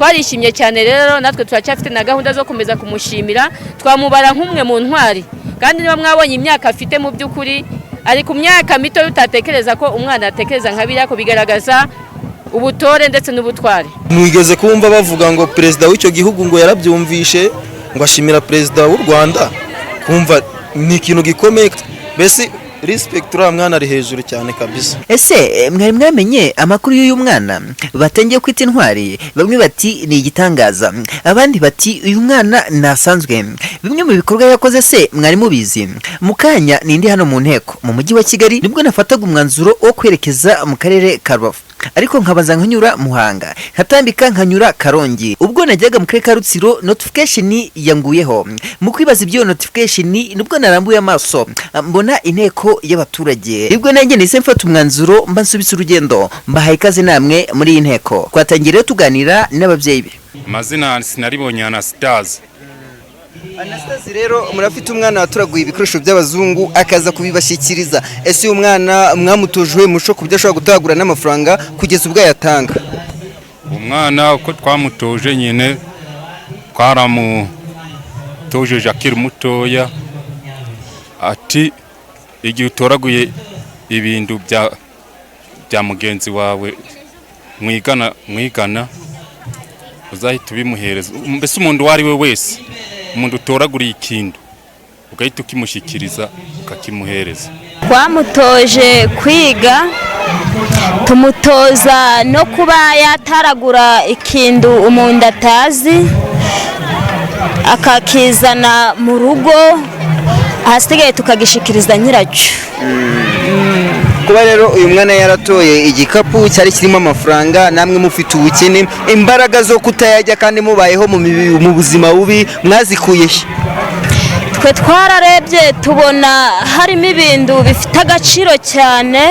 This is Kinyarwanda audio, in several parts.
twarishimye cyane rero natwe turacyafite na gahunda zo komeza kumushimira twamubara nk'umwe mu ntwari kandi niba mwabonye imyaka afite mu by'ukuri ari ku myaka mito utatekereza ko umwana atekereza nka biriya ko bigaragaza ubutore ndetse n'ubutwari. Mwigeze kumva bavuga ngo perezida w'icyo gihugu ngo yarabyumvishe ngo ashimira perezida w'u Rwanda, kumva ni ikintu gikomeye mbese respect uriya mwana ari hejuru cyane kabisa. Ese mwari mwamenye amakuru y'uyu mwana batangiye kwita intwari? Bamwe bati ni igitangaza, abandi bati uyu mwana nasanzwe. Bimwe mu bikorwa yakoze se mwari mubizi? Mukanya nindi hano mu nteko mu mujyi wa Kigali nibwo nafataga umwanzuro wo kwerekeza mu karere ka Rubavu, ariko nkabaza nkanyura Muhanga, nkatambika nkanyura Karongi. Ubwo najyaga mu karere ka Rutsiro notification yanguyeho. Mu kwibaza ibyo notification nibwo narambuye amaso mbona inteko y'abaturage. Nibwo nanjye nise mfata umwanzuro mba nsubitse urugendo mbahaye ikaze namwe muri iyi nteko. Twatangiye tuganira n'ababyeyi be. Amazina sinaribonye Anastase. Anastase rero murafite umwana waturaguye ibikoresho by'abazungu akaza kubibashyikiriza. Ese uyu mwana mwamutojwe musho kubyo ashobora gutagura n'amafaranga kugeza ubwo yatanga? Umwana uko twamutoje nyine twaramutoje Jacques mutoya ati igihe utoraguye ibintu bya mugenzi wawe mwigana uzahita ubimuhereza. Mbese umuntu wari we wese umuntu utoraguriye ikintu ugahita ukimushyikiriza ukakimuhereza. Twamutoje kwiga, tumutoza no kuba yataragura ikintu umuntu atazi akakizana mu rugo, ahasigaye tukagishikiriza nyiracyo. Kuba rero uyu mwana yaratoye igikapu cyari kirimo amafaranga, namwe mufite ubukene, imbaraga zo kutayajya kandi mubayeho mu buzima bubi, mwazikuye? Twe twararebye tubona harimo ibintu bifite agaciro cyane,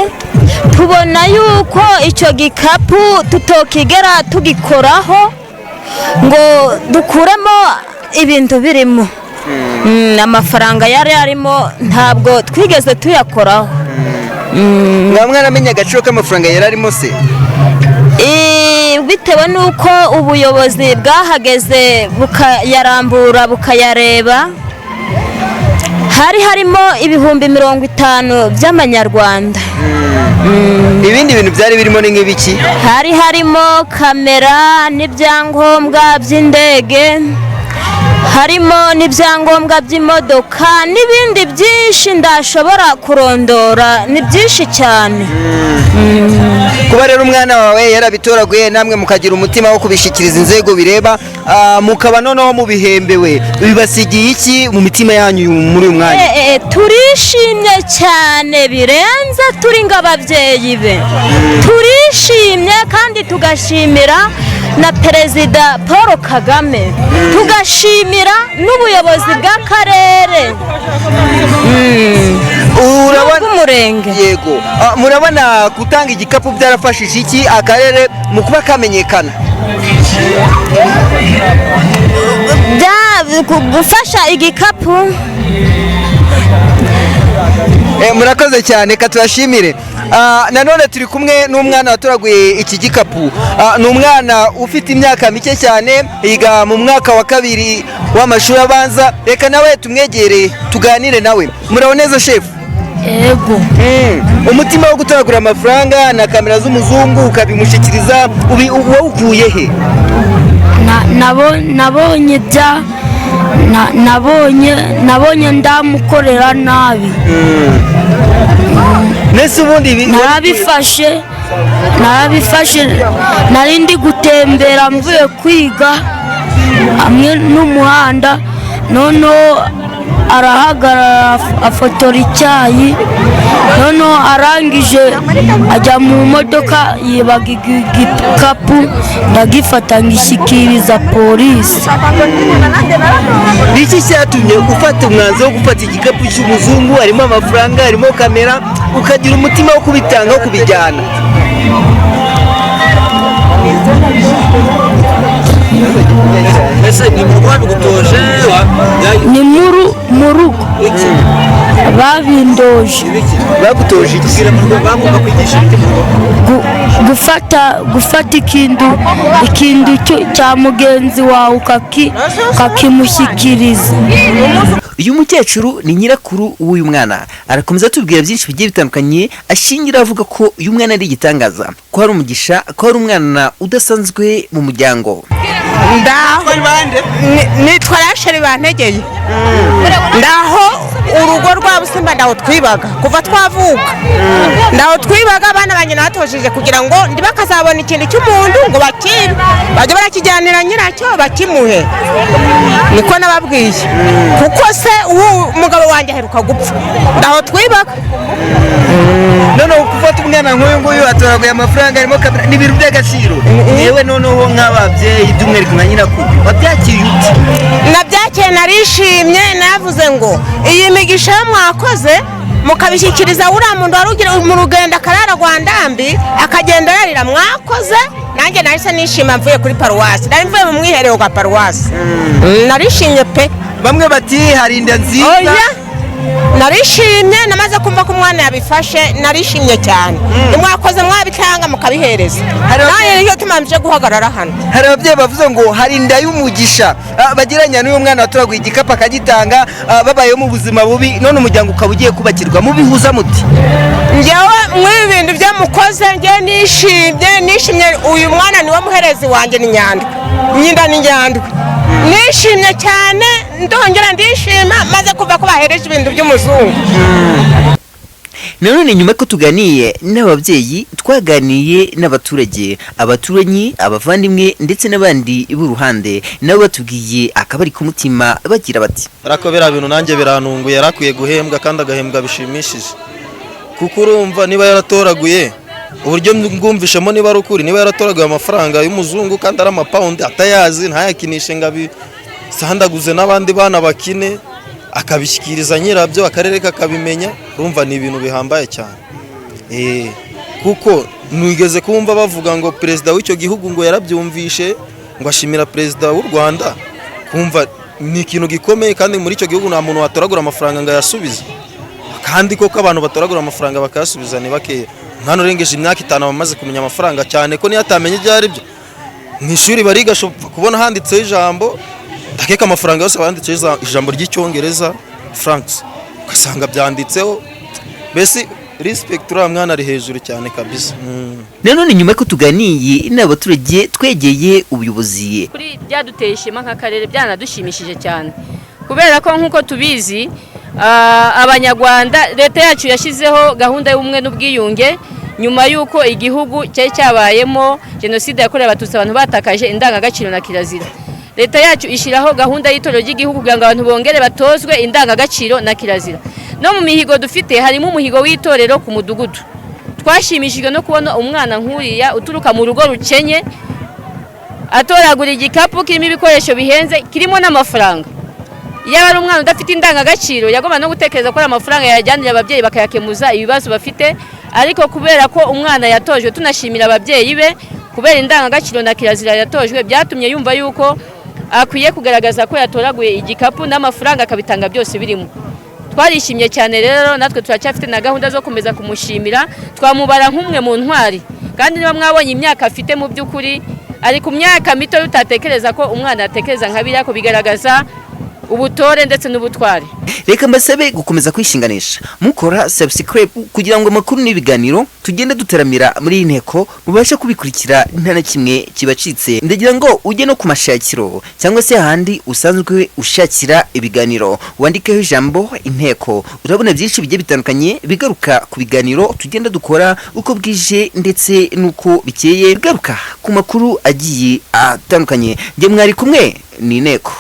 tubona yuko icyo gikapu tutokigera tugikoraho ngo dukuremo ibintu birimo. Amafaranga yari arimo ntabwo twigeze tuyakoraho. Mwana amenya agaciro k'amafaranga yari arimo se? Bitewe nuko ubuyobozi bwahageze bukayarambura bukayareba, hari harimo ibihumbi 50 by'amanyarwanda. Ibindi bintu byari birimo ni nk'ibiki? Hari harimo kamera n'ibyangombwa by'indege, harimo n'ibyangombwa by'imodoka n'ibindi byinshi ndashobora kurondora, ni byinshi cyane. Kuba rero umwana wawe yarabitoraguye namwe mukagira umutima wo kubishikiriza inzego bireba, mukaba noneho mubihembewe, bibasigiye iki mu mitima yanyu muri uyu mwanya? Turishimye cyane birenze, turi ng'ababyeyi be. Turishimye kandi tugashimira na Perezida Paul Kagame, tugashimira n'ubuyobozi bw'akarere urabona yego. Murabona gutanga igikapu byarafashije iki akarere mu kuba kamenyekana? Gufasha igikapu. Murakoze cyane, katubashimire. Nanone turi kumwe n'umwana watoraguye iki gikapu. Ni umwana ufite imyaka mike cyane, yiga mu mwaka wa 2 w'amashuri abanza. Reka nawe tumwegere tuganire nawe. Muraho neza chef? Yego. Umutima wo gutoragura amafaranga na kamera z'umuzungu ukabimushyikiriza ukuye he? Nabonye ndamukorera nabi. Nese ubundi narabifashe nari ndi gutembera mvuye kwiga hamwe n'umuhanda, noneho arahagarara afotora icyayi, noneho arangije ajya mu modoka yibaga igikapu, ndagifata ngishyikiriza polisi. Niki cyatumye ufata umwanzuro wo gufata igikapu cy'umuzungu, harimo amafaranga, harimo kamera, ukagira umutima wo kubitanga wo kubijyana? Ese ni mu Rwanda gutoje ni mu rugo babindoje bagutoje iki bagomba kwigisha iki mu rugo gufata ikindu cya mugenzi wawe ukakimushyikiriza. uyu mukecuru ni nyirakuru w'uyu mwana, arakomeza atubwira byinshi bigiye bitandukanye ashingira avuga ko uyu mwana ari igitangaza, ko hari umugisha, ko hari umwana udasanzwe mu muryango. nitwa Rasheli Bantegeye, ndaho urugo rwa Busimba ndaho twibaga kuva twavuka, ndaho twibaga abana banjye natojeje kugira ngo ndibakazabona ikintu cy'umuntu ngo bakibe bajye barakijyanira nyiracyo bakimuhe, niko nababwiye kuko se umugabo wanjye aheruka gupfa, ndaho twibaga. none gufata umwana nk'uyu nguyu atoraguye amafaranga arimo n'ibintu by'agaciro, yewe noneho nk'ababyeyi by'umwihariko nka nyirakuru wabyakiriye ute? Nabyakiriye narishimye, navuze ngo iyi migisha mwakoze mukabishyikiriza uriya muntu wari ugira mu rugendo akarara Rwandambi akagenda yarira, mwakoze. Nanjye nahise nishima mvuye kuri paruwasi, nari mvuye mu mwiherero wa paruwasi, narishimye pe. Bamwe bati hari inda nziza. Narishimye, namaze kumva ko umwana yabifashe, narishimye cyane. Mwakoze mwabitanga mukabihereza, naye iyo tumamije guhagarara hano. Hari ababyeyi bavuze ngo hari inda y'umugisha bagiranya n'uyu mwana watoraguye igikapu akagitanga, babayeho mu buzima bubi, none umuryango ukaba ugiye kubakirwa, mubihuza muti? Njyewe mw'ibi bintu byamukoze njye nishimye, uyu mwana niwe muherezi wanjye, ni Nyandwi, nyinda ni Nyandwi. Nishimye cyane, ndongera ndishima maze kuva ko bahereje ibintu by'umuzungu. Nanone nyuma ko tuganiye n'ababyeyi, twaganiye n'abaturage, abaturanyi, abavandimwe ndetse n'abandi b'uruhande, nabo batubwiye akabari ku mutima bagira bati ariko bera bintu nanjye birantunguye, yarakwiye guhembwa kandi agahembwa bishimishije, kuko urumva niba yaratoraguye uburyo ngumvishemo niba ari ukuri, niba yaratoraguye amafaranga y'umuzungu kandi ari amapawundi atayazi, ntayakinishe ngo abisandaguze n'abandi bana bakine, akabishyikiriza nyirabyo akarere kakabimenya, urumva ni ibintu bihambaye cyane. Kuko nigeze kumva bavuga ngo perezida w'icyo gihugu ngo yarabyumvishe ngo ashimira perezida w'u Rwanda, kumva ni ikintu gikomeye, kandi muri icyo gihugu nta muntu watoragura amafaranga ngo ayasubize, kandi koko abantu batoragura amafaranga bakayasubiza ni bakeya. Mwana urengeje imyaka 5 bamaze kumenya amafaranga, cyane ko niyo atamenye ibyo ari byo mu ishuri bariga kubona handitseho ijambo, takeka amafaranga yose banditseho ijambo ry'icyongereza francs, ugasanga byanditseho, mbese respect uriya mwana ari hejuru cyane kabisa. Nanone nyuma ko tuganiye n'abaturage, twegeye ubuyobozi, kuri byaduteye ishema nk'akarere, byanadushimishije cyane, kubera ko nk'uko tubizi abanyarwanda, leta yacu yashyizeho gahunda y'ubumwe n'ubwiyunge nyuma y'uko igihugu cyari cyabayemo jenoside yakorewe abatutsi, abantu batakaje indangagaciro na kirazira. Leta yacu ishyiraho gahunda y'itorero ry'igihugu kugira ngo abantu bongere batozwe indangagaciro na kirazira. No mu mihigo dufite harimo umuhigo w'itorero ku mudugudu. Twashimishijwe no kubona umwana nk'uriya uturuka mu rugo rukenye atoragura igikapu kirimo ibikoresho bihenze, kirimo n'amafaranga. Yaba ari umwana udafite indangagaciro, yagomba no gutekereza ko amafaranga yajyanira ababyeyi bakayakemuza ibibazo bafite, ariko kubera ko umwana yatojwe, tunashimira ababyeyi be kubera indangagaciro na kirazira yatojwe, byatumye yumva yuko akwiye kugaragaza ko yatoraguye igikapu n'amafaranga akabitanga byose birimo. Twarishimye cyane rero, natwe turacyafite na gahunda zo komeza kumushimira, twamubara nk'umwe mu ntwari, kandi niba mwabonye imyaka afite mu by'ukuri ari ku myaka mito utatekereza ko umwana yatekereza nka biriya, ko bigaragaza ubutore ndetse n'ubutwari. Reka mbasabe gukomeza kwishinganisha mukora subscribe kugira ngo amakuru n'ibiganiro tugende duteramira muri iyi nteko mubashe kubikurikira nta na kimwe kibacitse. Ndagira ngo ujye no ku mashakiro cyangwa se ahandi usanzwe ushakira ibiganiro, wandikeho ijambo inteko, urabona byinshi bigiye bitandukanye bigaruka ku biganiro tugenda dukora uko bwije ndetse nuko bikeye, bigaruka ku makuru agiye atandukanye. Nge mwari kumwe ni inteko.